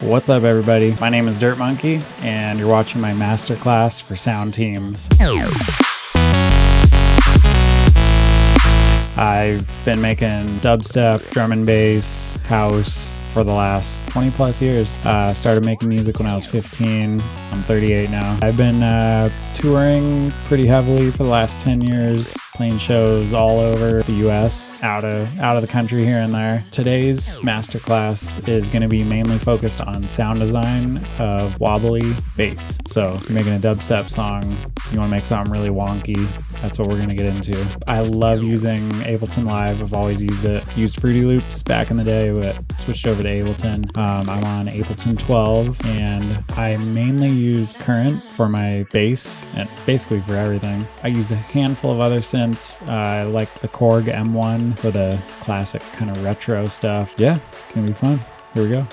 What's up, everybody? My name is Dirt Monkey, and you're watching my masterclass for Soundteams. I've been making dubstep, drum and bass, house for the last 20 plus years. Started making music when I was 15. I'm 38 now. I've been touring pretty heavily for the last 10 years, playing shows all over the US, out of the country here and there. Today's masterclass is going to be mainly focused on sound design of wobbly bass. So if you're making a dubstep song, you want to make something really wonky, that's what we're going to get into. I love using Ableton Live. I've always used it. Used Fruity Loops back in the day, but switched over to Ableton. I'm on Ableton 12, and I mainly use Current for my bass and basically for everything. I use a handful of other synths. I like the Korg M1 for the classic kind of retro stuff. Yeah, it's gonna be fun. Here we go.